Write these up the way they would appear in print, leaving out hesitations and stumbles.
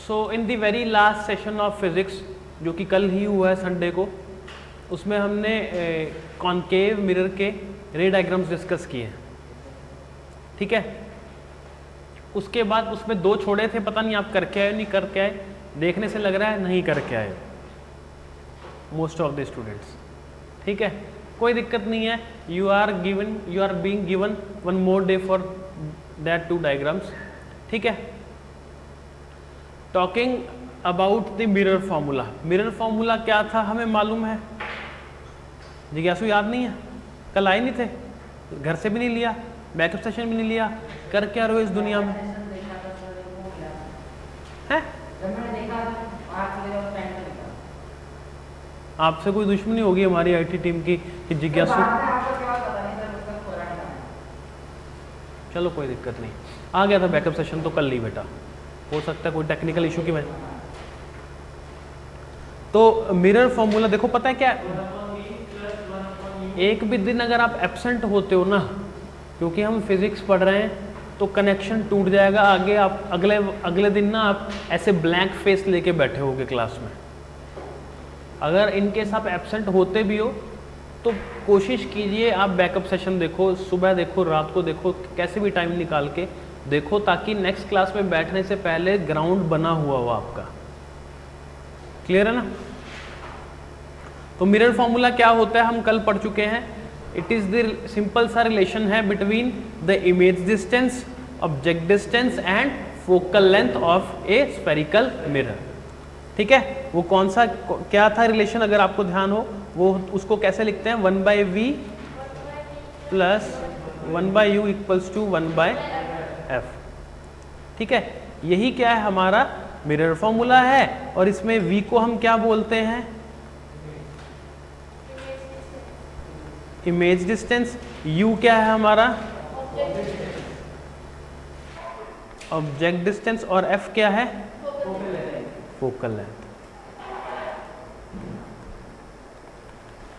So in the very last session of physics, जो कि कल ही हुआ है संडे को, उसमें हमने कॉनकेव मिरर के रे डायग्राम्स डिस्कस किए हैं, ठीक है। उसके बाद उसमें 2 छोड़े थे, पता नहीं आप करके आए नहीं करके आए, देखने से लग रहा है नहीं करके आए मोस्ट ऑफ द स्टूडेंट्स, ठीक है। कोई दिक्कत नहीं है, you are being given 1 more day for that 2 diagrams, ठीक है। Talking about the mirror formula, mirror formula क्या था हमें मालूम है, जिज्ञासु याद नहीं है, कल आए नहीं थे, घर से भी नहीं लिया, बैकअप सेशन भी नहीं लिया, कर क्या रहे हो इस दुनिया में है? आपसे कोई दुश्मनी होगी हमारी आईटी टीम की कि जिज्ञासु, चलो कोई दिक्कत नहीं, आ गया था बैकअप सेशन तो कल ली बेटा, हो सकता है कोई टेक्निकल इशू की वजह। तो मिरर फॉर्मूला देखो, पता है क्या, एक भी दिन अगर आप एब्सेंट होते हो ना, क्योंकि हम फिजिक्स पढ़ रहे हैं तो कनेक्शन टूट जाएगा, आगे आप अगले दिन ना आप ऐसे ब्लैंक फेस लेके बैठे होगे क्लास में। अगर इनकेस आप एब्सेंट होते भी हो तो कोशिश कीजिए आप बैकअप सेशन देखो, सुबह देखो, रात को देखो, कैसे भी टाइम निकाल के देखो, ताकि नेक्स्ट क्लास में बैठने से पहले ग्राउंड बना हुआ हो आपका। क्लियर है ना? तो मिरर फॉर्मूला क्या होता है हम कल पढ़ चुके हैं। इट इज द सिंपल सा रिलेशन है between the image distance, object distance and focal length of A spherical mirror, ठीक है। वो कौन सा क्या था रिलेशन, अगर आपको ध्यान हो, वो उसको कैसे लिखते हैं, 1/v plus 1/u equals to 1/f, ठीक है। यही क्या है हमारा मिरर फॉर्मूला है, और इसमें v को हम क्या बोलते हैं, इमेज डिस्टेंस, u क्या है हमारा ऑब्जेक्ट डिस्टेंस, और f क्या है फोकल लेंथ,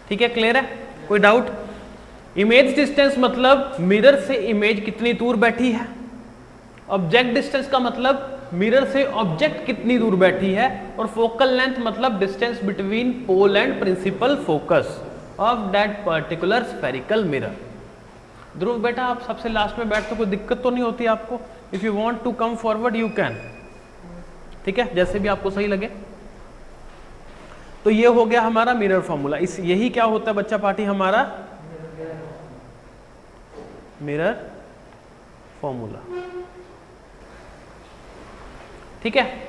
ठीक है। क्लियर है? कोई डाउट? इमेज डिस्टेंस मतलब मिरर से इमेज कितनी दूर बैठी है, ऑब्जेक्ट डिस्टेंस का मतलब मिरर से ऑब्जेक्ट कितनी दूर बैठी है, और फोकल लेंथ मतलब distance between pole and principal focus of that particular spherical mirror. Dhruv बेटा आप सबसे लास्ट में बैठते, कोई दिक्कत तो नहीं होती आपको? If you want to come forward you can, ठीक है, जैसे भी आपको सही लगे। तो ये हो गया हमारा मिरर फॉर्मूला। इस यही क्या होता है बच्चा पार्टी हमारा मिरर फॉर्मूला, ठीक है।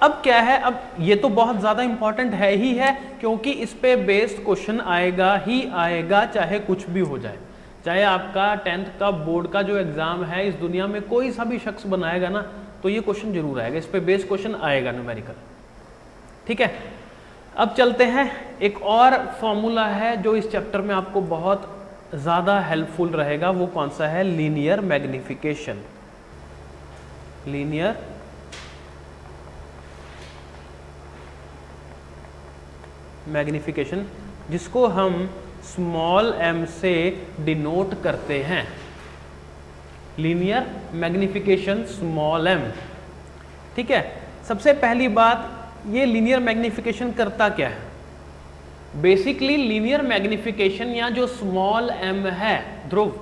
अब क्या है, अब ये तो बहुत ज्यादा इंपॉर्टेंट है ही है, क्योंकि इस पे बेस्ड क्वेश्चन आएगा ही आएगा, चाहे कुछ भी हो जाए। चाहे आपका 10th का बोर्ड का जो एग्जाम है इस दुनिया में कोई सा भी शख्स बनाएगा ना, तो ये क्वेश्चन जरूर आएगा, इस पे बेस्ड क्वेश्चन आएगा न्यूमेरिकल, ठीक है। अब चलते हैं, एक और फॉर्मूला है जो इस चैप्टर में आपको बहुत ज्यादा हेल्पफुल रहेगा, वो कौन सा है, लीनियर मैग्निफिकेशन। लीनियर मैग्निफिकेशन, जिसको हम स्मॉल m से डिनोट करते हैं, लीनियर मैग्निफिकेशन स्मॉल m, ठीक है। सबसे पहली बात, ये लीनियर मैग्निफिकेशन करता क्या है? बेसिकली लीनियर मैग्निफिकेशन या जो स्मॉल m है ध्रुव,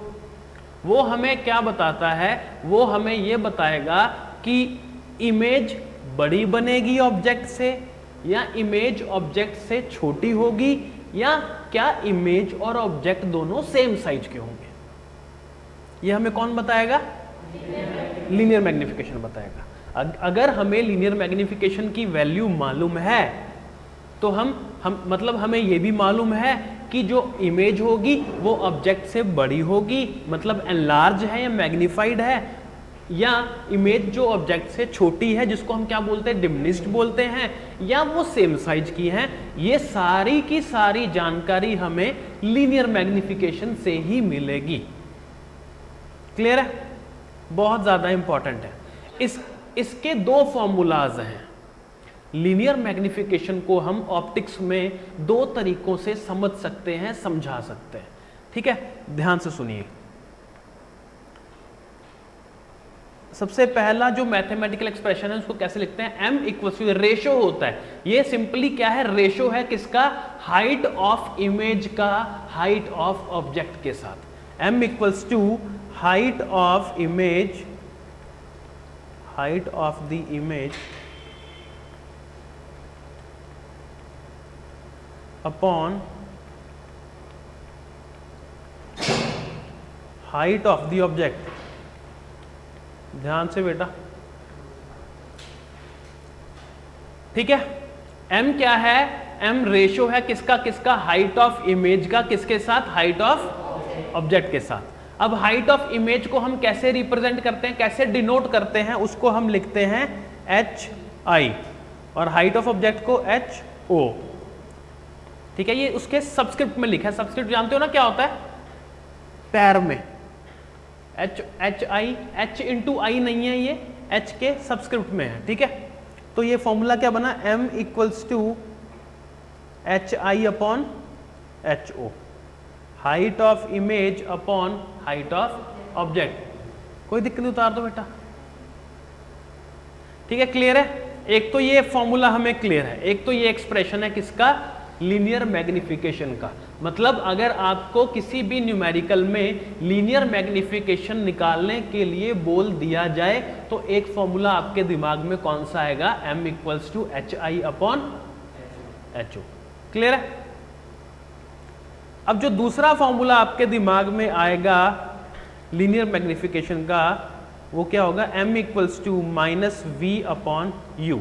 वो हमें क्या बताता है, वो हमें ये बताएगा कि इमेज बड़ी बनेगी ऑब्जेक्ट से, या इमेज ऑब्जेक्ट से छोटी होगी, या क्या इमेज और ऑब्जेक्ट दोनों सेम साइज के होंगे। ये हमें कौन बताएगा? लीनियर मैग्निफिकेशन बताएगा। अगर हमें लीनियर मैग्निफिकेशन की वैल्यू मालूम है तो हम मतलब हमें ये भी मालूम है कि जो इमेज होगी वो ऑब्जेक्ट से बड़ी होगी, मतलब एनलार्ज है या मैग्निफाइड है, या इमेज जो ऑब्जेक्ट से छोटी है जिसको हम क्या बोलते हैं, डिमिनिश्ड बोलते हैं, या वो सेम साइज की है। ये सारी की सारी जानकारी हमें लीनियर मैग्निफिकेशन से ही मिलेगी। क्लियर है? बहुत ज्यादा इंपॉर्टेंट है। इसके 2 फॉर्मूलाज हैं। लीनियर मैग्निफिकेशन को हम ऑप्टिक्स में 2 तरीकों से समझ सकते हैं, समझा सकते हैं, ठीक है। ध्यान से सुनिए। सबसे पहला जो मैथमेटिकल एक्सप्रेशन है उसको कैसे लिखते हैं, m इक्वल्स टू, रेशो होता है, ये सिंपली क्या है, रेशो है किसका, हाइट ऑफ इमेज का हाइट ऑफ ऑब्जेक्ट के साथ, m equals to height of image, height of the image upon height of the object. ध्यान से बेटा, ठीक है, m क्या है, m रेशो है किसका किसका, हाइट ऑफ इमेज का किसके साथ, हाइट ऑफ ऑब्जेक्ट के साथ। अब हाइट ऑफ इमेज को हम कैसे रिप्रेजेंट करते हैं, कैसे डिनोट करते हैं, उसको हम लिखते हैं hi और हाइट ऑफ ऑब्जेक्ट को ho, ठीक है, ये उसके सबस्क्रिप्ट में लिखा है। सबस्क्रिप्ट जानते हो ना क्या होता है, पैर में h इंटू आई नहीं है, ये h के सबस्क्रिप्ट में है, ठीक है। तो ये फॉर्मूला क्या बना, m equals to hi upon ho, height of image upon height of object. कोई दिक्कत नहीं, उतार दो बेटा, ठीक है, क्लियर है। एक तो ये फॉर्मूला हमें क्लियर है, एक तो ये एक्सप्रेशन है किसका, लीनियर मैग्निफिकेशन का। मतलब अगर आपको किसी भी न्यूमेरिकल में लीनियर मैग्निफिकेशन निकालने के लिए बोल दिया जाए तो एक फॉर्मूला आपके दिमाग में कौन सा आएगा, m equals to hi upon ho, clear है। अब जो दूसरा फॉर्मूला आपके दिमाग में आएगा लीनियर मैग्निफिकेशन का, वो क्या होगा, m equals to minus v upon u।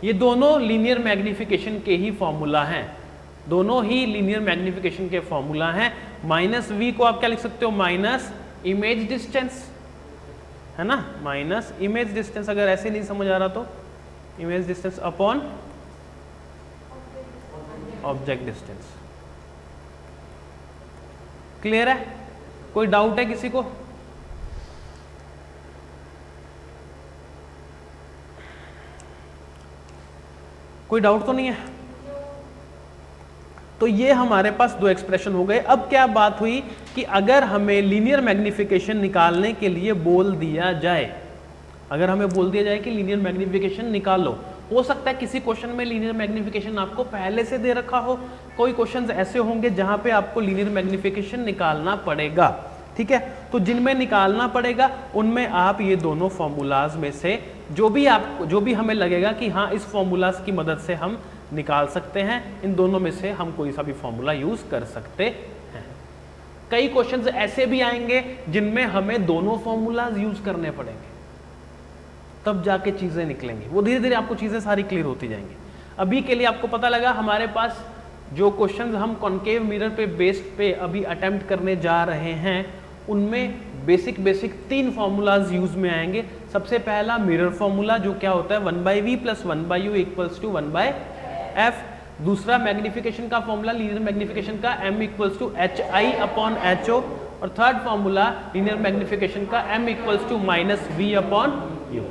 ये दोनों लीनियर मैग्निफिकेशन के ही फॉर्मूला हैं, दोनों ही लीनियर मैग्निफिकेशन के फॉर्मूला हैं। माइनस v को आप क्या लिख सकते हो, माइनस इमेज डिस्टेंस, है ना, माइनस इमेज डिस्टेंस, अगर ऐसे नहीं समझ आ रहा तो image distance upon object distance. Clear है, कोई डाउट है किसी को? कोई डाउट तो नहीं है? तो ये हमारे पास दो एक्सप्रेशन हो गए। अब क्या बात हुई कि अगर हमें लीनियर मैग्निफिकेशन निकालने के लिए बोल दिया जाए, अगर हमें बोल दिया जाए कि लीनियर मैग्निफिकेशन निकालो, हो सकता है किसी क्वेश्चन में लीनियर मैग्निफिकेशन आपको पहले से दे रखा हो, कोई क्वेश्चंस ऐसे होंगे जहां पे आपको लीनियर मैग्निफिकेशन निकालना पड़ेगा, ठीक है। तो जिनमें निकालना पड़ेगा उनमें आप ये दोनों फॉर्मूलाज में से जो भी हमें लगेगा कि हाँ इस फॉर्मूलाज की मदद से हम निकाल सकते हैं, इन दोनों में से हम कोई सा भी फॉर्मूला यूज कर सकते हैं। कई क्वेश्चंस ऐसे भी आएंगे जिनमें हमें दोनों फॉर्मूलाज यूज करने पड़ेंगे, तब जाके चीजें निकलेंगी। वो धीरे धीरे आपको चीजें सारी क्लियर होती जाएंगी। अभी के लिए आपको पता लगा हमारे पास जो क्वेश्चंस हम कॉन्केव मिरर पे बेस्ड पे अभी अटेम्प्ट करने जा रहे हैं, उनमें बेसिक 3 फॉर्मूलाज यूज में आएंगे। सबसे पहला मिरर फॉर्मूला जो क्या होता है 1/v + 1/u = 1/f। दूसरा मैग्निफिकेशन का फॉर्मूला लीनियर मैग्निफिकेशन का m = hi अपॉन ho। और थर्ड फॉर्मूला लीनियर मैग्निफिकेशन का m = -v अपॉन u,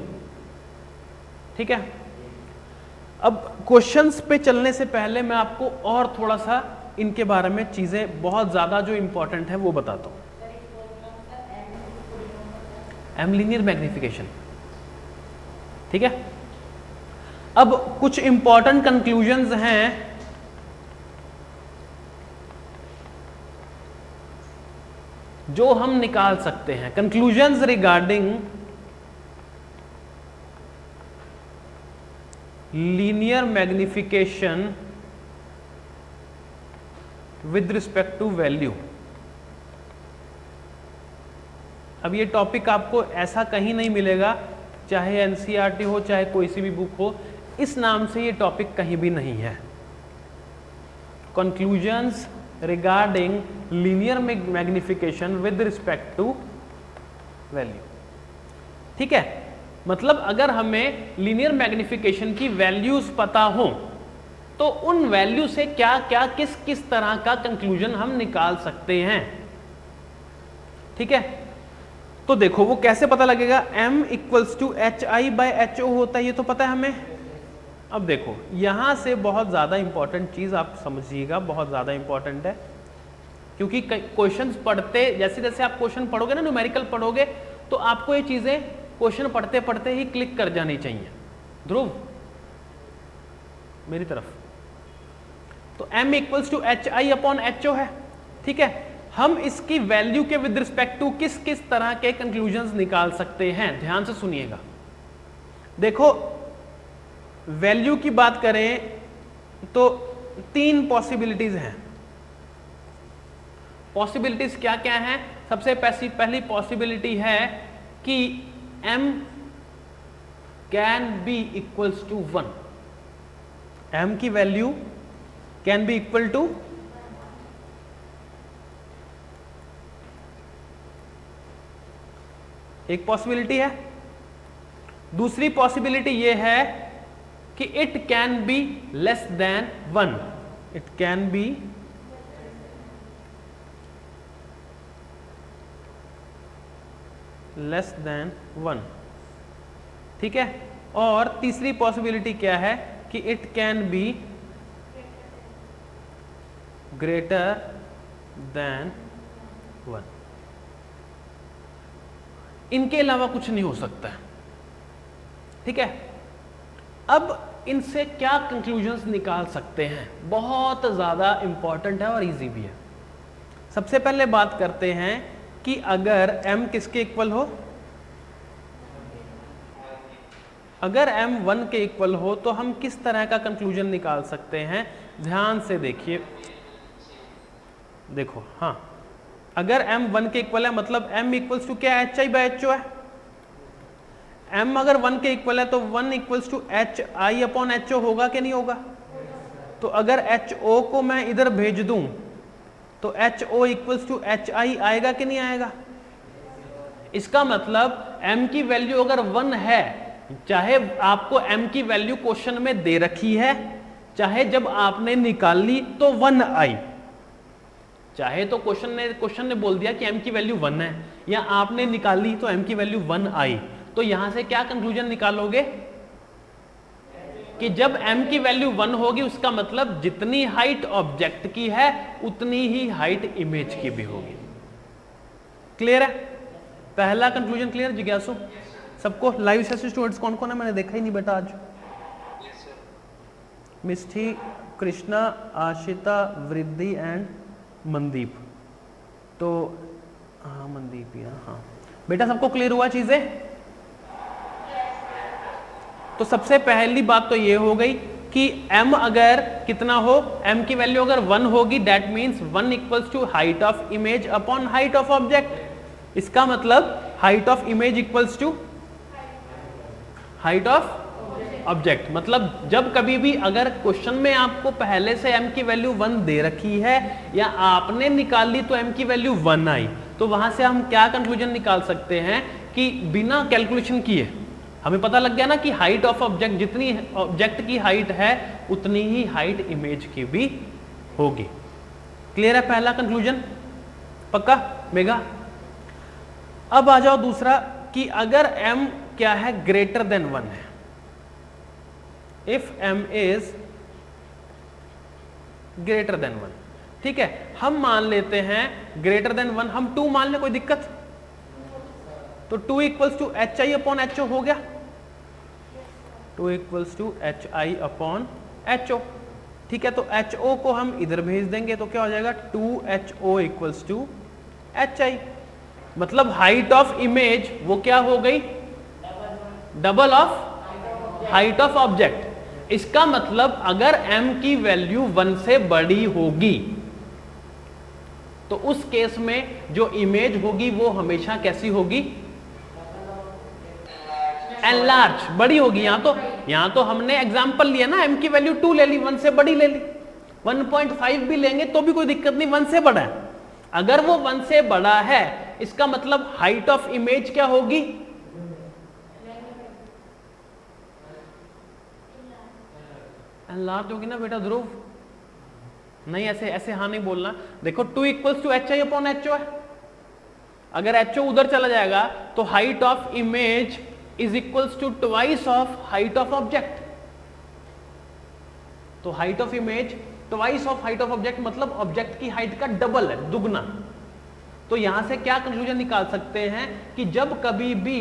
ठीक है। अब क्वेश्चंस पे चलने से पहले मैं आपको और थोड़ा सा इनके बारे में चीजें बहुत ज्यादा जो इंपॉर्टेंट है वो बताता हूं। m लीनियर मैग्निफिकेशन, ठीक है। अब कुछ इंपॉर्टेंट कंक्लूजन्स हैं जो हम निकाल सकते हैं। Conclusions regarding linear magnification with respect to value. अब ये टॉपिक आपको ऐसा कहीं नहीं मिलेगा, चाहे एनसीईआरटी हो चाहे कोई सी भी बुक हो, इस नाम से ये टॉपिक कहीं भी नहीं है। Conclusions regarding linear magnification with respect to value, ठीक है। मतलब अगर हमें लीनियर मैग्निफिकेशन की वैल्यूज पता हो तो उन वैल्यू से क्या क्या किस तरह का कंक्लूजन हम निकाल सकते हैं, ठीक है। तो देखो वो कैसे पता लगेगा, m = hi/ho होता है, ये तो पता है हमें, अब देखो यहां से बहुत ज्यादा इंपॉर्टेंट चीज आप समझिएगा, बहुत ज्यादा इंपॉर्टेंट है, क्योंकि क्वेश्चंस पढ़ते जैसे जैसे आप क्वेश्चन पढ़ोगे ना, न्यूमेरिकल पढ़ोगे, तो आपको ये चीजें क्वेश्चन पढ़ते पढ़ते ही क्लिक कर जानी चाहिए। ध्रुव मेरी तरफ, तो m equals to H I upon H O है, ठीक है। हम इसकी वैल्यू के विद रिस्पेक्ट टू किस किस तरह के कंक्लूजन्स निकाल सकते हैं, ध्यान से सुनिएगा। देखो वैल्यू की बात करें तो 3 पॉसिबिलिटीज हैं। पॉसिबिलिटीज क्या क्या हैं? सबसे पहली पॉसिबिलिटी है कि m can be equals to 1, m की value can be equal to एक पॉसिबिलिटी है। दूसरी पॉसिबिलिटी यह है कि it can be less than 1, it can be less than 1, ठीक है। और तीसरी पॉसिबिलिटी क्या है कि it can be greater than 1। इनके अलावा कुछ नहीं हो सकता है, ठीक है। अब इनसे क्या कंक्लूजन्स निकाल सकते हैं, बहुत ज्यादा इंपॉर्टेंट है और इजी भी है। सबसे पहले बात करते हैं कि अगर m किसके इक्वल हो, अगर m 1 के इक्वल हो तो हम किस तरह का कंक्लूजन निकाल सकते हैं। ध्यान से देखिए, देखो हाँ, अगर m 1 के इक्वल है मतलब m इक्वल्स टू क्या, H I by H O है। m अगर 1 के इक्वल है तो 1 equals to H I upon H O होगा कि नहीं होगा? तो अगर एच ओ को मैं इधर भेज दूं तो H O equals to H I आएगा कि नहीं आएगा? इसका मतलब m की वैल्यू अगर 1 है, चाहे आपको m की वैल्यू क्वेश्चन में दे रखी है, चाहे जब आपने निकाली तो 1 आई, चाहे तो क्वेश्चन ने बोल दिया कि m की वैल्यू 1 है, या आपने निकाली तो m की वैल्यू 1 आई, तो यहां से क्या कंक्लूजन निकालोगे कि जब m की वैल्यू 1 होगी उसका मतलब जितनी हाइट ऑब्जेक्ट की है उतनी ही हाइट इमेज की भी होगी। क्लियर है? पहला कंक्लूजन क्लियर जिज्ञासु सबको? लाइव सेशन स्टूडेंट्स कौन कौन है? मैंने देखा ही नहीं बेटा आज। मिष्ठी, कृष्णा, आशिता, वृद्धि एंड मनदीप। तो हाँ मनदीप, हाँ बेटा सबको क्लियर हुआ चीजें? तो सबसे पहली बात तो ये हो गई कि m अगर कितना हो, m की वैल्यू अगर 1 होगी that means 1 equals to height of image upon height of object. इसका मतलब height of image equals to height of object. मतलब जब कभी भी अगर क्वेश्चन में आपको पहले से m की वैल्यू 1 दे रखी है या आपने निकाली तो m की वैल्यू 1 आई, तो वहां से हम क्या कंक्लूजन निकाल सकते हैं कि बिना कैलकुलेशन किए हमें पता लग गया ना कि हाइट ऑफ ऑब्जेक्ट, जितनी ऑब्जेक्ट की हाइट है उतनी ही हाइट इमेज की भी होगी। क्लियर है पहला कंक्लूजन? पक्का मेगा? अब आ जाओ दूसरा कि अगर m क्या है, ग्रेटर देन 1 है, if m is greater than 1, ठीक है। हम मान लेते हैं ग्रेटर देन 1, हम 2 मान ले, कोई दिक्कत? तो 2 equals to H I upon H O हो गया, 2 equals to H I upon H O, ठीक है। तो एच ओ को हम इधर भेज देंगे तो क्या हो जाएगा, 2 H O equals to H I. मतलब हाइट ऑफ इमेज वो क्या हो गई, double of height of object. इसका मतलब अगर m की वैल्यू 1 से बड़ी होगी तो उस केस में जो इमेज होगी वो हमेशा कैसी होगी, एनलार्ज, बड़ी होगी। यहां तो हमने एग्जांपल लिया ना, m की वैल्यू 2 ले ली, 1 से बड़ी ले ली, 1.5 भी लेंगे तो भी कोई दिक्कत नहीं, 1 से बड़ा है। अगर वो 1 से बड़ा है इसका मतलब हाइट ऑफ इमेज क्या होगी, एनलार्ज होगी ना बेटा ध्रुव? नहीं ऐसे ऐसे हाँ नहीं बोलना। देखो 2 equals to H I upon H O है, अगर एच ओ उधर चला जाएगा तो height of image is equals to twice of height of object. तो height of image twice of height of object, मतलब ऑब्जेक्ट की हाइट का डबल है, दुगना। तो यहां से क्या कंक्लूजन निकाल सकते हैं कि जब कभी भी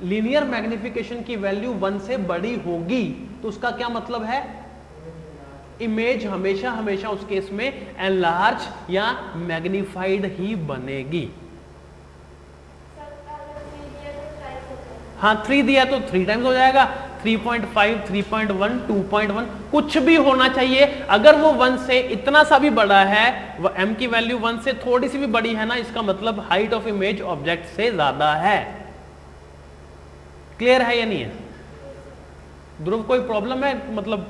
लीनियर मैग्निफिकेशन की वैल्यू 1 से बड़ी होगी तो उसका क्या मतलब है, इमेज हमेशा हमेशा उस केस में एनलार्ज या मैग्निफाइड ही बनेगी। हाँ 3 दिया तो 3 टाइम्स हो जाएगा, 3.5, 3.1, 2.1 कुछ भी होना चाहिए। अगर वो 1 से इतना सा भी बड़ा है, m की वैल्यू 1 से थोड़ी सी भी बड़ी है ना, इसका मतलब हाइट ऑफ इमेज ऑब्जेक्ट से ज्यादा है। क्लियर है या नहीं है? ध्रुव कोई प्रॉब्लम है, मतलब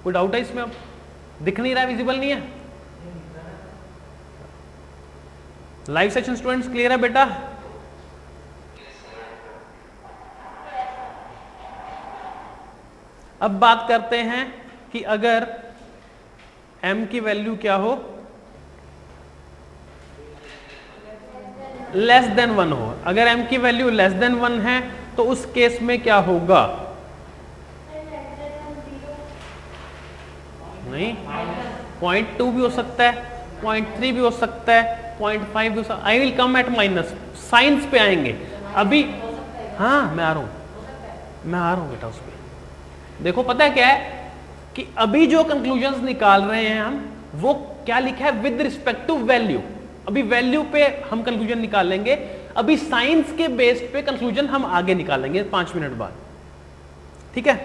कोई डाउट है इसमें? अब दिख नहीं रहा है, विजिबल नहीं है? लाइव सेशन स्टूडेंट्स क्लियर है बेटा? अब बात करते हैं कि अगर m की वैल्यू क्या हो, लेस देन 1 हो। अगर m की वैल्यू लेस देन 1 है तो उस केस में क्या होगा? नहीं, 0.2 भी हो सकता है, 0.3 भी हो सकता है, 0.5 भी हो सकता है। I will come at minus, signs पे आएंगे अभी। हाँ मैं आ रहा हूं बेटा उस पर। देखो पता है क्या है कि अभी जो कंक्लूजन्स निकाल रहे हैं हम, वो क्या लिखा है, विद रिस्पेक्ट टू वैल्यू। अभी वैल्यू पे हम कंक्लूजन निकालेंगे, अभी साइंस के बेस पे कंक्लूजन हम आगे निकालेंगे 5 मिनट बाद, ठीक है?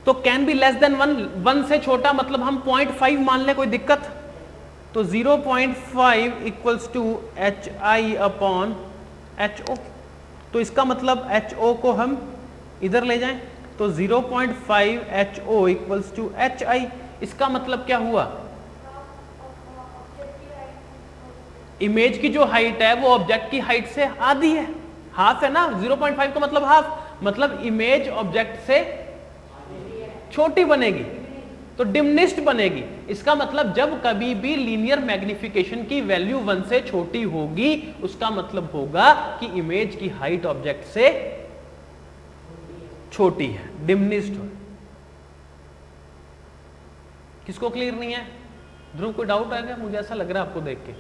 तो कैन बी लेस देन 1 से छोटा मतलब हम 0.5 मान लें, कोई दिक्कत? तो 0.5 equals to HI upon HO। तो इसका मतलब HO को हम इधर ले जाएं तो 0.5 HO इक्वल्स टू HI। इसका मतलब क्या हुआ, इमेज की जो हाइट है वो ऑब्जेक्ट की हाइट से आधी है, हाफ है ना। 0.5 का मतलब हाफ, मतलब इमेज ऑब्जेक्ट से छोटी बनेगी, तो डिमिनिश्ड बनेगी। इसका मतलब जब कभी भी लीनियर मैग्निफिकेशन की वैल्यू 1 से छोटी होगी, उसका मतलब होगा कि इमेज की हाइट ऑब्जेक्ट से छोटी है, डिमिनिश्ड है। किसको क्लियर नहीं है? ध्रुव कोई डाउट आ गया? मुझे ऐसा लग रहा है आपको देख के।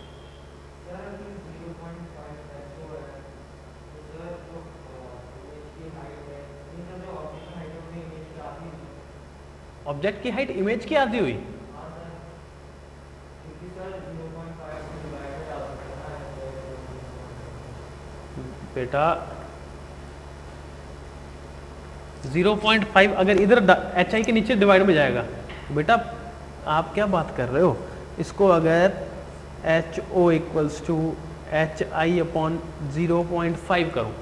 ऑब्जेक्ट की हाइट इमेज की आधी हुई? बेटा 0.5 अगर इधर HI के नीचे डिवाइड में जाएगा, बेटा आप क्या बात कर रहे हो? इसको अगर HO equals to HI upon 0.5 करूं,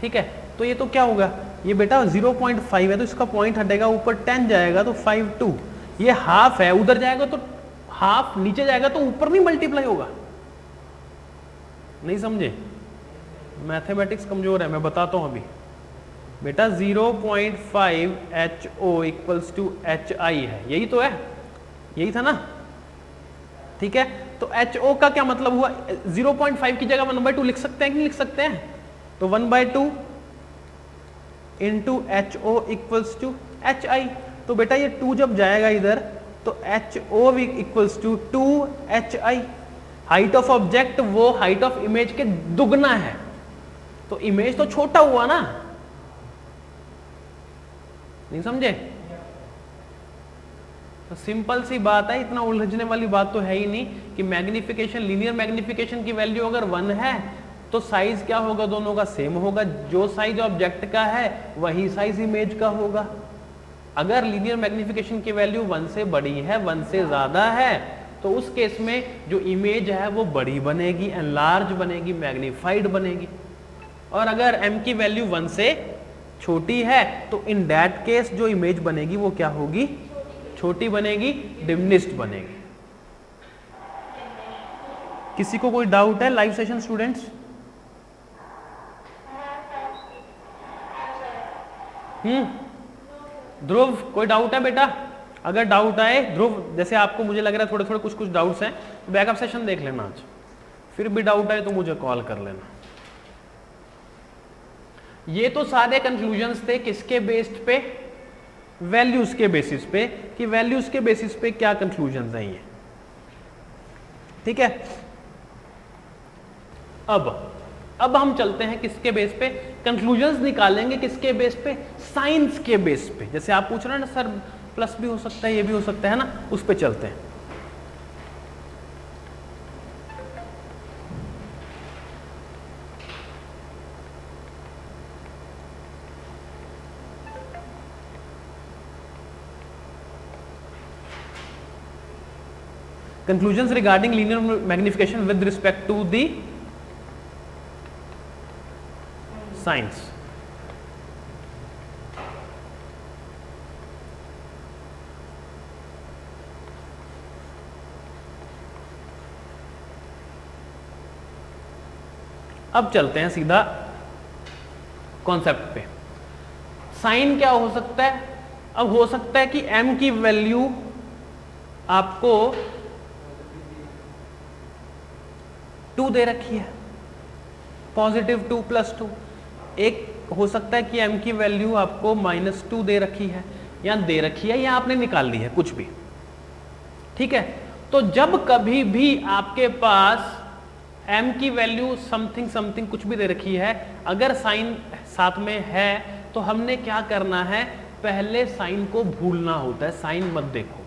ठीक है, तो ये तो क्या होगा, ये बेटा 0.5 है तो इसका पॉइंट हटेगा, ऊपर 10 जाएगा तो 5 2, ये हाफ है, उधर जाएगा तो हाफ, नीचे जाएगा तो ऊपर नहीं मल्टीप्लाई होगा। नहीं समझे? मैथमेटिक्स कमजोर है, मैं बताता हूं अभी। बेटा 0.5 HO इक्वल्स टू HI है, यही तो है, यही था ना, ठीक है? तो HO का क्या मतलब हुआ, 0.5 की जगह 1/2 लिख सकते हैं कि नहीं लिख सकते हैं? तो 1/2 into HO equals to HI। तो बेटा ये 2 जब जाएगा इधर तो HO equals to 2HI। Height of object वो हाइट ऑफ इमेज के दुगना है, तो इमेज तो छोटा हुआ ना। नहीं समझे? तो सिंपल सी बात है, इतना उलझने वाली बात तो है ही नहीं कि मैग्निफिकेशन, लीनियर मैग्निफिकेशन की वैल्यू अगर 1 है तो साइज क्या होगा, दोनों का सेम होगा। जो साइज ऑब्जेक्ट का है वही साइज इमेज का होगा। अगर लीनियर मैग्निफिकेशन की वैल्यू 1 से बड़ी है, 1 से ज्यादा है, तो उस केस में जो इमेज है वो बड़ी बनेगी, एनलार्ज बनेगी, मैग्नीफाइड बनेगी। और अगर m की वैल्यू 1 से छोटी है तो इन दैट केस जो इमेज बनेगी वो क्या होगी, छोटी बनेगी, डिमिनिश्ड बनेगी। किसी को कोई डाउट है लाइव सेशन स्टूडेंट्स? ध्रुव कोई डाउट है बेटा? अगर डाउट आए ध्रुव, जैसे आपको मुझे लग रहा है थोड़े थोड़े कुछ कुछ डाउट्स हैं, तो बैकअप सेशन देख लेना आज। फिर भी डाउट आए तो मुझे कॉल कर लेना। ये तो सारे कंक्लूजन्स थे किसके बेस्ड पे, वैल्यूज के बेसिस पे कि वैल्यूज के बेसिस पे क्या कंक्लूजन है ये, ठीक है। अब हम चलते हैं किसके बेस पे, कंक्लूजन्स निकालेंगे किसके बेस पे, साइंस के बेस पे। जैसे आप पूछ रहे हैं ना सर प्लस भी हो सकता है ये भी हो सकता है ना, उस पे चलते हैं। Conclusions regarding linear magnification with respect to the science. अब चलते हैं सीधा कॉन्सेप्ट पे। साइन क्या हो सकता है, अब हो सकता है कि m की वैल्यू आपको 2 दे रखी है, पॉजिटिव 2 प्लस 2। एक हो सकता है कि m की वैल्यू आपको -2 दे रखी है, या दे रखी है या आपने निकाल ली है, कुछ भी, ठीक है। तो जब कभी भी आपके पास m की वैल्यू समथिंग समथिंग कुछ भी दे रखी है, अगर साइन साथ में है तो हमने क्या करना है, पहले साइन को भूलना होता है, साइन मत देखो,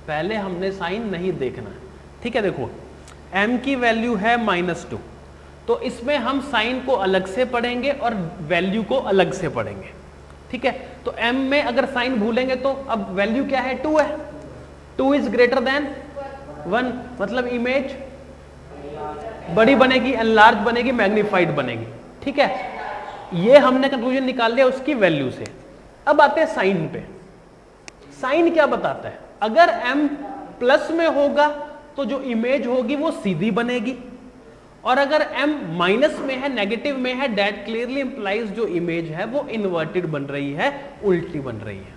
पहले हमने साइन नहीं देखना है, ठीक है। देखो m की वैल्यू है -2, तो इसमें हम साइन को अलग से पढ़ेंगे और वैल्यू को अलग से पढ़ेंगे, ठीक है। तो m में अगर साइन भूलेंगे तो अब वैल्यू क्या है, 2 है, 2 इज ग्रेटर देन 1, मतलब इमेज बड़ी बनेगी, एनलार्ज बनेगी, मैग्नीफाइड बनेगी, ठीक है। ये हमने कंक्लूजन निकाल लिया उसकी वैल्यू से। अब आते हैं साइन पे। साइन क्या बताता है, अगर m प्लस में होगा तो जो इमेज होगी वो सीधी बनेगी, और अगर m माइनस में है, नेगेटिव में है, दैट क्लियरली इंप्लाइज जो इमेज है वो इन्वर्टेड बन रही है, उल्टी बन रही है।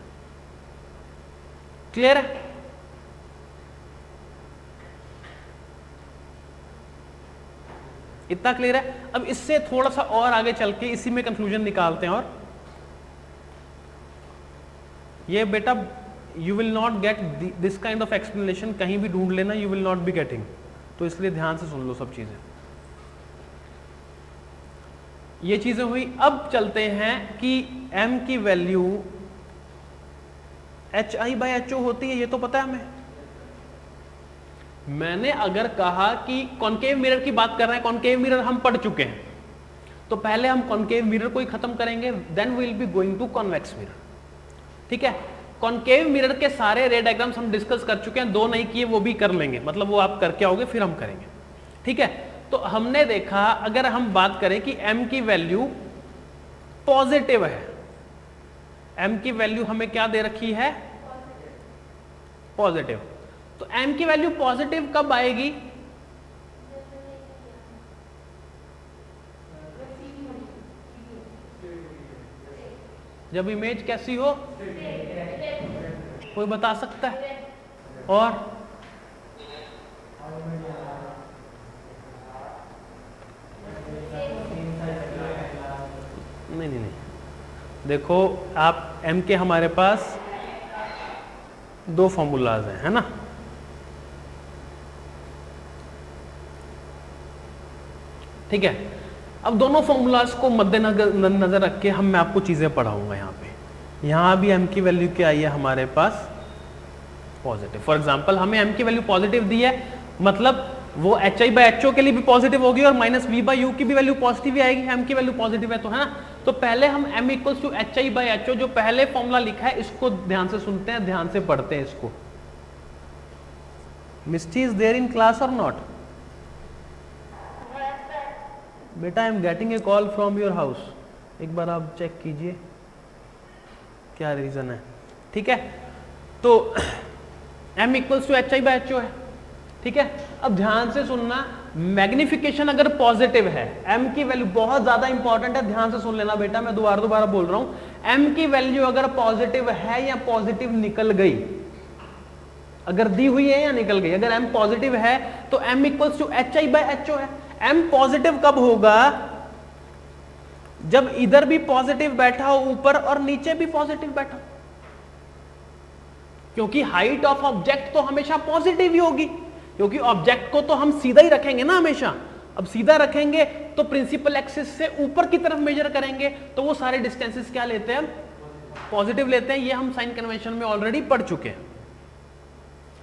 क्लियर है? इतना क्लियर है? अब इससे थोड़ा सा और आगे चल के इसी में कंक्लूजन निकालते हैं। और ये बेटा you will not get this kind of explanation, कहीं भी ढूंढ लेना, you will not be getting, तो इसलिए ध्यान से सुन लो सब चीजें। ये चीजें हुई। अब चलते हैं कि m की वैल्यू HI/HO होती है, ये तो पता है हमें। मैंने अगर कहा कि कॉनकेव मिरर की बात कर रहे हैं, कॉनकेव मिरर हम पढ़ चुके हैं, तो पहले हम कॉनकेव मिरर को ही खत्म करेंगे, then we will be going to convex mirror, ठीक है। कॉनकेव मिरर के सारे रे डायग्राम्स हम डिस्कस कर चुके हैं, 2 नहीं किए वो भी कर लेंगे, मतलब वो आप करके आओगे फिर हम करेंगे, ठीक है। तो हमने देखा अगर हम बात करें कि m की वैल्यू पॉजिटिव है, m की वैल्यू हमें क्या दे रखी है, पॉजिटिव, तो m की वैल्यू पॉजिटिव कब आएगी, जब इमेज कैसी हो, कोई बता सकता है? और नहीं, देखो आप m के हमारे पास 2 फॉर्मूलाज हैं, है ना। ठीक है, अब दोनों फॉर्मूलाज को मद्देनजर रख के मैं आपको चीजें पढ़ाऊंगा। यहाँ पे यहाँ भी m की वैल्यू क्या आई है हमारे पास, पॉजिटिव। फॉर एग्जांपल हमें m की वैल्यू पॉजिटिव दी है, मतलब वो HI/HO के लिए भी पॉजिटिव होगी और -V/U की भी वैल्यू पॉजिटिव ही आएगी, m की वैल्यू पॉजिटिव है तो, है ना। तो पहले हम m = HI/HO जो पहले फॉर्मूला लिखा है इसको ध्यान से सुनते हैं, ध्यान से पढ़ते हैं इसको। मिस्टी इज देयर इन क्लास और नॉट? बेटा I am getting a call from your house, एक बार आप चेक कीजिए क्या रीजन है, ठीक है। तो m = HI/HO है, ठीक है। अब ध्यान से सुनना, मैग्निफिकेशन अगर पॉजिटिव है, m की वैल्यू बहुत ज्यादा इंपॉर्टेंट है, ध्यान से सुन लेना बेटा, मैं दोबारा बोल रहा हूं। m की वैल्यू अगर पॉजिटिव है या पॉजिटिव निकल गई, अगर दी हुई है या निकल गई, अगर m पॉजिटिव है तो m = HI/HO है। m पॉजिटिव कब होगा, जब इधर भी पॉजिटिव बैठा हो ऊपर और नीचे भी पॉजिटिव बैठा हो, क्योंकि हाइट ऑफ ऑब्जेक्ट तो हमेशा पॉजिटिव ही होगी, क्योंकि ऑब्जेक्ट को तो हम सीधा ही रखेंगे ना हमेशा। अब सीधा रखेंगे तो प्रिंसिपल एक्सिस से ऊपर की तरफ मेजर करेंगे तो वो सारे डिस्टेंसेस क्या लेते हैं, पॉजिटिव लेते हैं। ये हम साइन कन्वेंशन में ऑलरेडी पढ़ चुके हैं,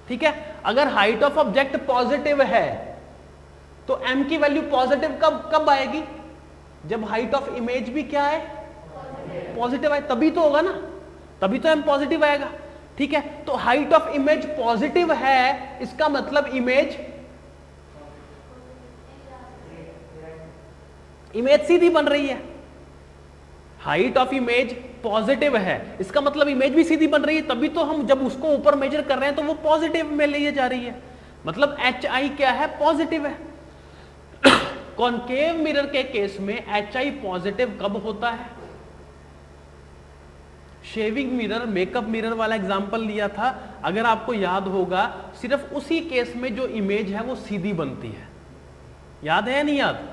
ठीक है। अगर हाइट ऑफ ऑब्जेक्ट पॉजिटिव है तो m की वैल्यू पॉजिटिव कब आएगी, जब हाइट ऑफ इमेज भी क्या है, पॉजिटिव आए, तभी तो होगा ना, तभी तो m पॉजिटिव आएगा, ठीक है। तो हाइट ऑफ इमेज पॉजिटिव है, इसका मतलब इमेज सीधी बन रही है। हाइट ऑफ इमेज पॉजिटिव है, इसका मतलब इमेज भी सीधी बन रही है, तभी तो हम जब उसको ऊपर मेजर कर रहे हैं तो वो पॉजिटिव में ले जा रही है, मतलब HI क्या है, पॉजिटिव है। कॉनकेव मिरर के केस में HI पॉजिटिव कब होता है, शेविंग मिरर, मेकअप मिरर वाला एग्जांपल लिया था, अगर आपको याद होगा, सिर्फ उसी केस में जो इमेज है वो सीधी बनती है, याद है या नहीं याद।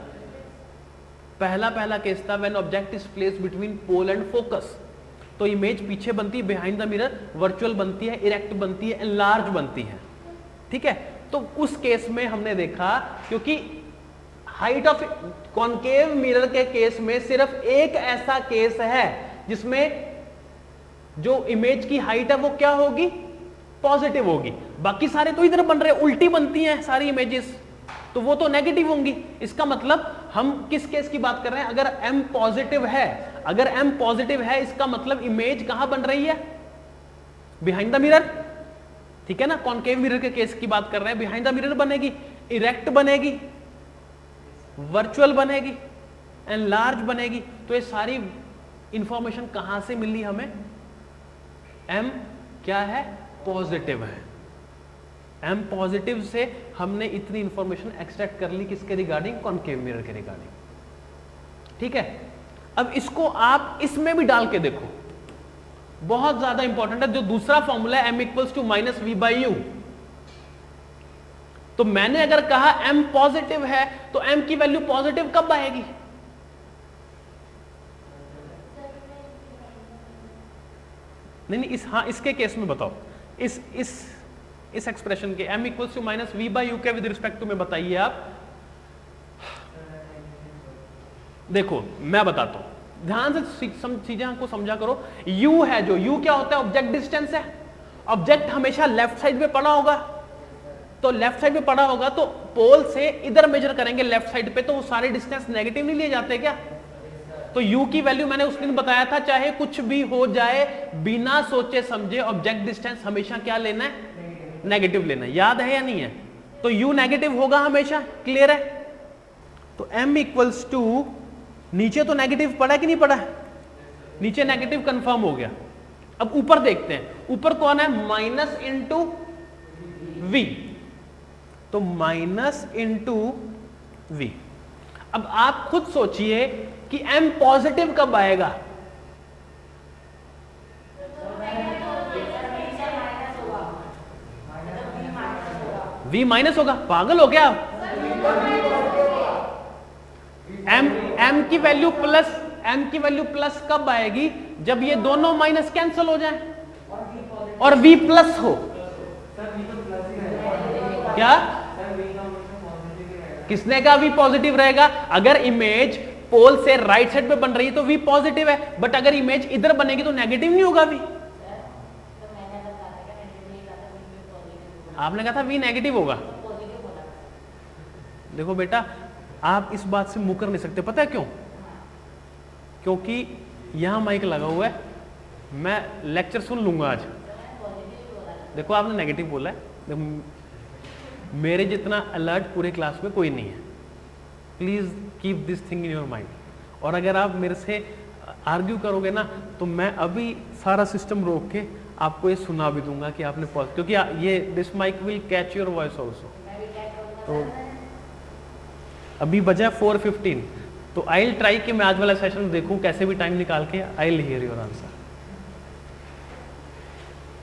पहला केस था when object is placed between pole and focus, तो इमेज पीछे बनती है बिहाइंड द मिरर, वर्चुअल बनती है, इरेक्ट बनती है, एनलार्ज बनती है, ठीक है। तो उस केस में हमने देखा, क्योंकि हाइट ऑफ कॉनकेव मिरर के केस में सिर्फ एक ऐसा केस है जिसमें जो इमेज की हाइट है वो क्या होगी, पॉजिटिव होगी, बाकी सारे तो इधर बन रहे हैं, उल्टी बनती हैं सारी इमेजेस, तो वो तो नेगेटिव होंगी। इसका मतलब हम किस केस की बात कर रहे हैं, अगर m पॉजिटिव है, अगर m पॉजिटिव है इसका मतलब इमेज कहां बन रही है, बिहाइंड द मिरर, ठीक है ना। कॉनकेव मिरर के केस की बात कर रहे हैं, बिहाइंड द मिरर बनेगी, इरेक्ट बनेगी, वर्चुअल बनेगी, एनलार्ज बनेगी। तो ये सारी इंफॉर्मेशन कहां से मिली हमें, m क्या है, पॉजिटिव है। m पॉजिटिव से हमने इतनी इंफॉर्मेशन एक्सट्रैक्ट कर ली, किसके रिगार्डिंग, कॉनकेव मिरर के रिगार्डिंग, ठीक है। अब इसको आप इसमें भी डाल के देखो, बहुत ज्यादा इंपॉर्टेंट है। जो दूसरा फॉर्मूला है m equals to minus V by U, तो मैंने अगर कहा m पॉजिटिव है तो m की वैल्यू पॉजिटिव कब आएगी, नहीं, इसके केस में बताओ, इस एक्सप्रेशन के m equals to minus V by U के विद रिस्पेक्ट टू में बताइए आप। देखो मैं बताता हूं, ध्यान से चीजें को समझा करो। u है, जो u क्या होता है, ऑब्जेक्ट डिस्टेंस है। ऑब्जेक्ट हमेशा लेफ्ट साइड पे पड़ा होगा, तो लेफ्ट साइड पे पड़ा होगा तो पोल से इधर मेजर करेंगे लेफ्ट साइड पे, तो वो सारे डिस्टेंस नेगेटिव नहीं लिए जाते क्या। तो u की वैल्यू मैंने उस दिन बताया था, चाहे कुछ भी हो जाए, बिना सोचे समझे ऑब्जेक्ट डिस्टेंस हमेशा क्या लेना है, नेगेटिव लेना है, याद है या नहीं है। तो u नेगेटिव होगा हमेशा, क्लियर है। तो m इक्वल्स टू, नीचे तो नेगेटिव पड़ा कि नहीं पड़ा, नीचे नेगेटिव कंफर्म हो गया। अब ऊपर देखते हैं, ऊपर कौन है, माइनस इंटू v, तो माइनस इंटू v। अब आप खुद सोचिए कि m पॉजिटिव कब आएगा, v माइनस होगा, पागल हो गया आप। m की वैल्यू प्लस कब आएगी, जब ये दोनों माइनस कैंसिल हो जाए और v प्लस हो। क्या, किसने कहा v पॉजिटिव रहेगा, अगर इमेज पोल से राइट साइड पे बन रही है तो v पॉजिटिव है, बट अगर इमेज इधर बनेगी तो नेगेटिव नहीं होगा v। आपने कहा था v नेगेटिव होगा। देखो बेटा, आप इस बात से मुकर नहीं सकते, पता है क्यों, क्योंकि यहां माइक लगा हुआ है, मैं लेक्चर सुन लूंगा आज। देखो आपने नेगेटिव बोला है, देखो मेरे जितना अलर्ट पूरे क्लास में कोई नहीं है, please keep this thing in your mind. और अगर आप मेरे से आर्ग्यू करोगे ना तो मैं अभी सारा सिस्टम रोक के आपको ये सुना भी दूंगा कि आपने पॉज, क्योंकि ये this mic will catch your voice also. तो अभी बजा 4:15, तो आई विल ट्राई कि मैं आज वाला सेशन देखूं, कैसे भी टाइम निकाल के I will hear your answer.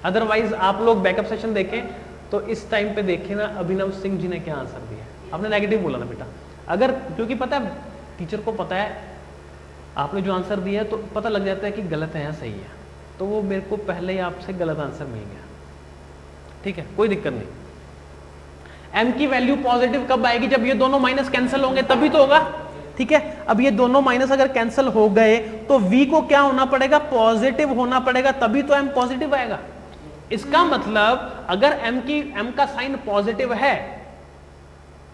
Otherwise आप लोग बैकअप सेशन देखें तो इस टाइम पे देखें ना, अभिनव सिंह जी ने क्या आंसर दिया। आपने नेगेटिव बोला ना बेटा, अगर, क्योंकि पता है टीचर को पता है आपने जो आंसर दिया है तो पता लग जाता है कि गलत है या सही है, तो वो मेरे को पहले ही आपसे गलत आंसर मिल गया। ठीक है, कोई दिक्कत नहीं। m की वैल्यू पॉजिटिव कब आएगी? जब ये दोनों माइनस कैंसिल होंगे तभी तो होगा। ठीक है, अब ये दोनों माइनस अगर कैंसिल हो गए तो v को क्या होना पड़ेगा? पॉजिटिव होना पड़ेगा, तभी तो m पॉजिटिव आएगा। इसका मतलब अगर m का साइन पॉजिटिव है,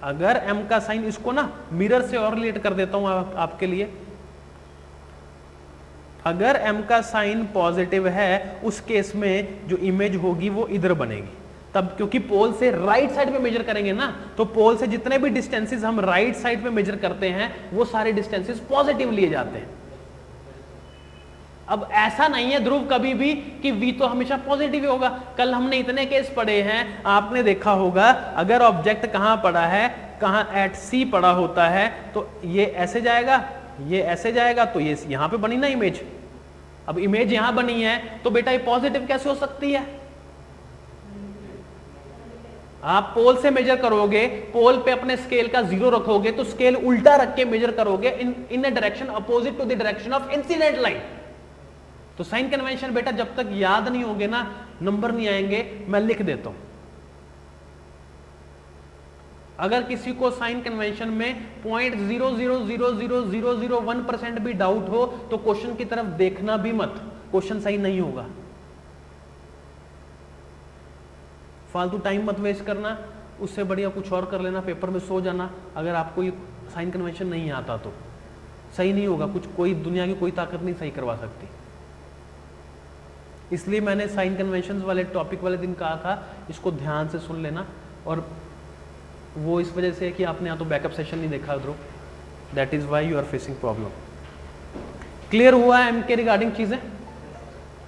अगर m का साइन, इसको ना मिरर से और रिलेट कर देता हूं आपके लिए, अगर m का साइन पॉजिटिव है उस केस में जो इमेज होगी वो इधर बनेगी, तब क्योंकि पोल से राइट साइड पे मेजर करेंगे ना, तो पोल से जितने भी डिस्टेंसेस हम राइट साइड पे मेजर करते हैं वो सारे डिस्टेंसेस पॉजिटिव लिए जाते हैं। अब ऐसा नहीं है ध्रुव कभी भी कि v तो हमेशा पॉजिटिव ही होगा। कल हमने इतने केस पढ़े हैं, आपने देखा होगा, अगर ऑब्जेक्ट कहां पड़ा है, कहां एट c पड़ा होता है, तो ये ऐसे जाएगा, ये ऐसे जाएगा, तो ये यहां पे बनी ना इमेज। अब इमेज यहां बनी है तो बेटा ये पॉजिटिव कैसे हो सकती है? आप पोल से मेजर करोगे, पोल पे अपने स्केल का 0 रखोगे तो स्केल उल्टा रख के मेजर करोगे in a direction opposite to the direction of incident light. तो साइन कन्वेंशन बेटा जब तक याद नहीं होंगे ना, नंबर नहीं आएंगे। मैं लिख देता हूं, अगर किसी को साइन कन्वेंशन में 0.000001% भी डाउट हो तो क्वेश्चन की तरफ देखना भी मत, क्वेश्चन सही नहीं होगा। फालतू टाइम मत वेस्ट करना, उससे बढ़िया कुछ और कर लेना, पेपर में सो जाना। अगर आपको ये साइन कन्वेंशन नहीं आता तो सही नहीं होगा, कुछ कोई दुनिया की कोई ताकत नहीं सही करवा सकती। इसलिए मैंने साइन कन्वेंशन वाले टॉपिक वाले दिन कहा था इसको ध्यान से सुन लेना, और वो इस वजह से कि आपने या तो बैकअप सेशन नहीं देखा Dhruv, that is why you are facing problem. Clear हुआ एम के रिगार्डिंग चीजें?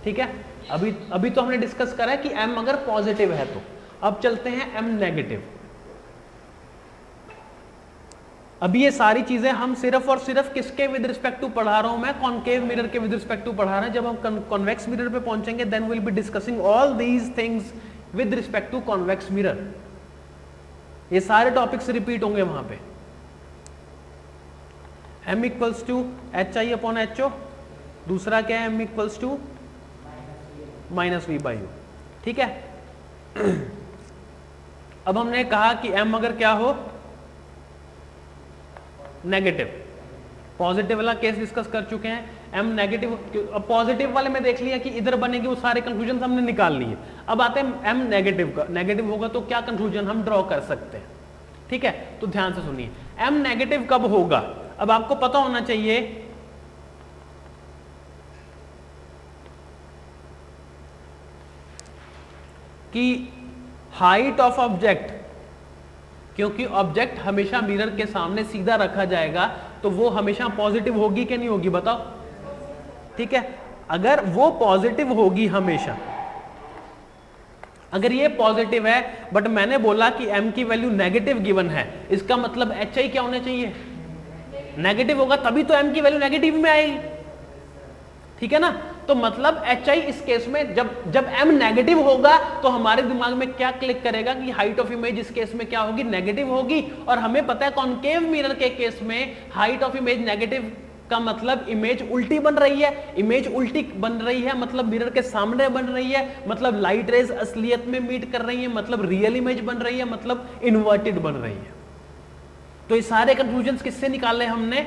ठीक है, अभी तो हमने डिस्कस करा है कि m अगर पॉजिटिव है तो। अब चलते हैं m नेगेटिव। अभी ये सारी चीजें हम सिर्फ और सिर्फ किसके विद रिस्पेक्ट टू पढ़ा रहा हूं मैं? कॉनकेव मिरर के विद रिस्पेक्ट टू पढ़ा रहे हैं। जब हम कॉन्वेक्स मिरर पे पहुंचेंगे then will be discussing all these things with respect to convex mirror. ये सारे टॉपिक्स रिपीट होंगे वहां पे। m equals to H I upon H O, दूसरा क्या है? m equals to minus V by U. ठीक है, अब हमने कहा कि m अगर क्या हो? नेगेटिव। पॉजिटिव वाला केस डिस्कस कर चुके हैं, m नेगेटिव। अब पॉजिटिव वाले में देख लिया कि इधर बनेगी, वो सारे कंक्लूजन हमने निकाल लिए। अब आते हैं m नेगेटिव का। नेगेटिव होगा तो क्या कंक्लूजन हम ड्रॉ कर सकते हैं? ठीक है, तो ध्यान से सुनिए, m नेगेटिव कब होगा? अब आपको पता होना चाहिए कि हाइट ऑफ ऑब्जेक्ट, क्योंकि ऑब्जेक्ट हमेशा मिरर के सामने सीधा रखा जाएगा तो वो हमेशा पॉजिटिव होगी कि नहीं होगी? बताओ। ठीक है, अगर वो पॉजिटिव होगी हमेशा, अगर ये पॉजिटिव है बट मैंने बोला कि m की वैल्यू नेगेटिव गिवन है, इसका मतलब hi क्या होना चाहिए? नेगेटिव होगा तभी तो m की वैल्यू नेगेटिव में आएगी। ठीक है ना, तो मतलब hi इस केस में जब m नेगेटिव होगा तो हमारे दिमाग में क्या क्लिक करेगा कि हाइट ऑफ इमेज इस केस में क्या होगी? नेगेटिव होगी। और हमें पता है कॉनकेव मिरर के केस में हाइट ऑफ इमेज नेगेटिव का मतलब इमेज उल्टी बन रही है। इमेज उल्टी बन रही है मतलब मिरर के सामने बन रही है, मतलब लाइट रेज असलियत में मीट कर रही है, मतलब रियल इमेज बन रही है, मतलब इन्वर्टेड बन रही है। तो ये सारे कंक्लूजन्स किससे निकाले हमने?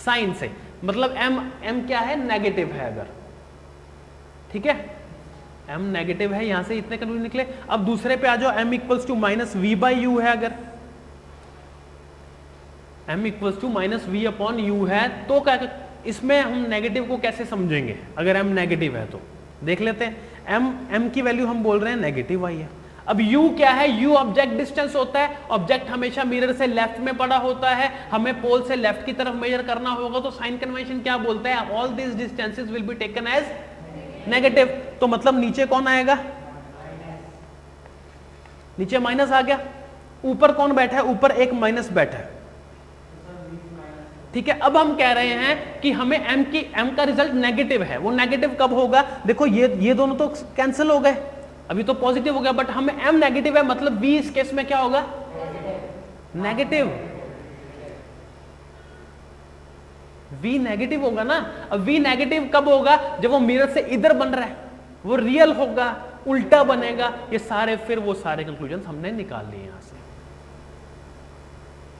साइन से। मतलब m क्या है? नेगेटिव है अगर। ठीक है, m नेगेटिव है, यहां से इतने कंक्लूजन निकले। अब दूसरे पे आ जाओ, m equals to minus V by U है। अगर m equals to minus V upon U है तो क्या, इसमें हम नेगेटिव को कैसे समझेंगे? अगर m नेगेटिव है तो देख लेते हैं। m की वैल्यू हम बोल रहे हैं नेगेटिव आई है। अब u क्या है? u ऑब्जेक्ट डिस्टेंस होता है। ऑब्जेक्ट हमेशा मिरर से लेफ्ट में पड़ा होता है, हमें पोल से लेफ्ट की तरफ मेजर करना होगा, तो साइन कन्वेंशन क्या बोलता है? All this distances will be taken as negative. तो मतलब नीचे कौन आएगा? नीचे माइनस आ गया। ऊपर कौन बैठा है? ऊपर एक माइनस बैठा है। ठीक है, अब हम कह रहे हैं कि हमें m का रिजल्ट नेगेटिव है। वो नेगेटिव कब होगा? देखो ये दोनों तो कैंसिल हो गए, अभी तो पॉजिटिव हो गया, बट हमें m नेगेटिव है, मतलब v इस केस में क्या होगा? नेगेटिव। V नेगेटिव होगा ना। अब V नेगेटिव कब होगा? जब वो मिरर से इधर बन रहा है, वो रियल होगा, उल्टा बनेगा। ये सारे फिर वो सारे कंक्लूजन हमने निकाल लिए यहां से,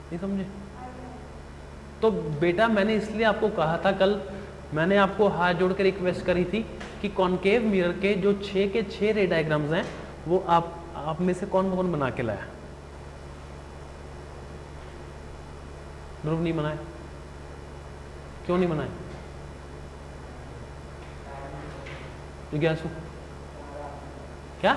नहीं समझे? तो बेटा मैंने इसलिए आपको कहा था, कल मैंने आपको हाथ जोड़ के रिक्वेस्ट करी थी कि कॉनकेव मिरर के जो 6 के 6 रे डायग्राम्स हैं वो आप में से कौन कौन बना के लाया? ध्रुव नहीं बनाए? क्यों नहीं बनाए? जिज्ञासु क्या?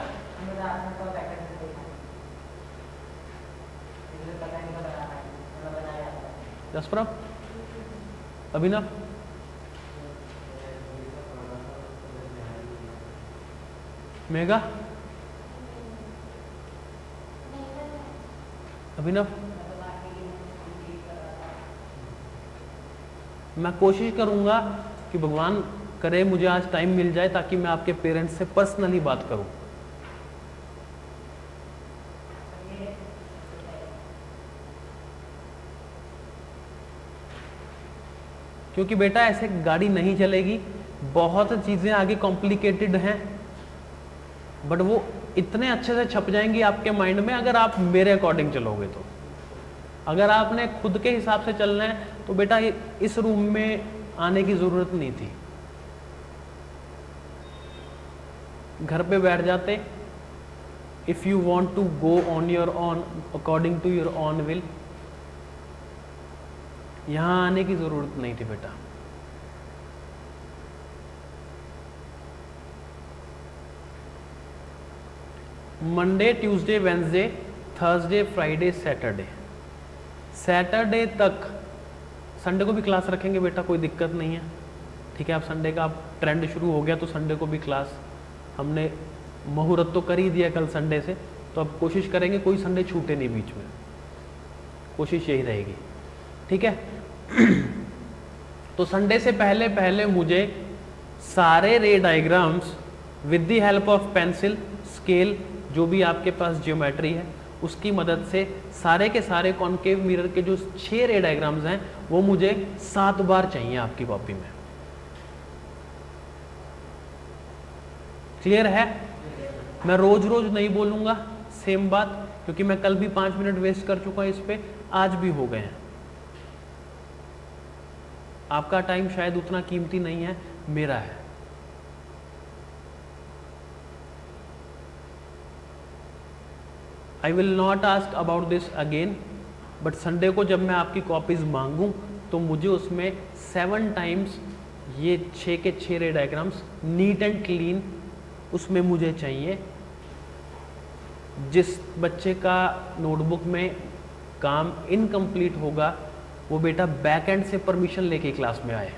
जसप्रभ, अभिनव, मेघा, अभिनव, मैं कोशिश करूंगा कि भगवान करे मुझे आज टाइम मिल जाए ताकि मैं आपके पेरेंट्स से पर्सनली बात करूं। क्योंकि बेटा ऐसे गाड़ी नहीं चलेगी, बहुत चीजें आगे कॉम्प्लिकेटेड हैं, बट वो इतने अच्छे से छप जाएंगी आपके माइंड में अगर आप मेरे अकॉर्डिंग चलोगे तो। अगर आपने खुद के हिसाब से चलना है तो बेटा इस रूम में आने की जरूरत नहीं थी, घर पे बैठ जाते। If you want to go on your own according to your own will, यहां आने की जरूरत नहीं थी बेटा। Monday, Tuesday, Wednesday, Thursday, Friday, Saturday, Saturday तक, संडे को भी क्लास रखेंगे बेटा, कोई दिक्कत नहीं है, ठीक है। आप संडे का आप ट्रेंड शुरू हो गया तो संडे को भी क्लास, हमने मुहूर्त तो कर ही दिया कल संडे से, तो अब कोशिश करेंगे कोई संडे छूटे नहीं बीच में, कोशिश यही रहेगी, ठीक है। तो संडे से पहले पहले मुझे सारे रे diagrams with the help of pencil, scale, जो भी आपके पास ज्योमेट्री है उसकी मदद से सारे के सारे कॉनकेव मिरर के जो 6 रे डायग्राम्स हैं वो मुझे 7 बार चाहिए आपकी कॉपी में। क्लियर है? मैं रोज रोज नहीं बोलूंगा सेम बात, क्योंकि मैं कल भी 5 मिनट वेस्ट कर चुका इस पे, आज भी हो गए हैं। आपका टाइम शायद उतना कीमती नहीं है, मेरा है। I will not ask about this again, but Sunday को जब मैं आपकी कॉपीज मांगूं तो मुझे उसमें 7 टाइम्स ये 6 के 6 रे डायग्राम्स नीट एंड क्लीन उसमें मुझे चाहिए। जिस बच्चे का नोटबुक में काम इनकम्प्लीट होगा वो बेटा बैक एंड से परमिशन लेके क्लास में आए।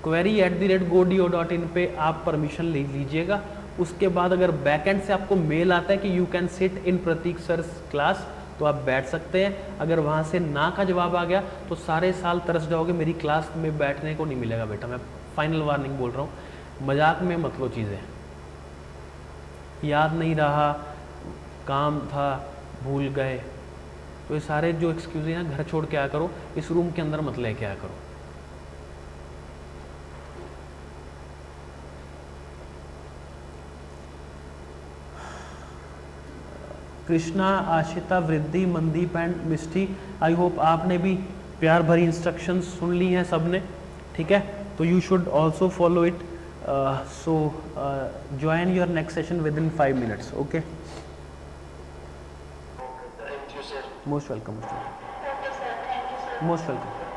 query@godeo.in पे आप परमिशन ले लीजिएगा। उसके बाद अगर बैक एंड से आपको मेल आता है कि you can sit in Prateek sir class, तो आप बैठ सकते हैं। अगर वहाँ से ना का जवाब आ गया तो सारे साल तरस जाओगे, मेरी क्लास में बैठने को नहीं मिलेगा बेटा। मैं फाइनल वार्निंग बोल रहा हूँ, मजाक में मत लो चीज़ें। याद नहीं रहा, काम था, भूल गए, तो ये सारे जो एक्सक्यूज हैं घर छोड़ के आया करो, इस रूम के अंदर मत लेके आया करो। Krishna, Ashita, Vriddhi, Mandeep and Misty, I hope आपने भी प्यार भरी इंस्ट्रक्शंस सुन ली हैं सबने, ठीक है। तो you should also follow it. So join your next session with in 5 minutes, okay. Most welcome, most welcome.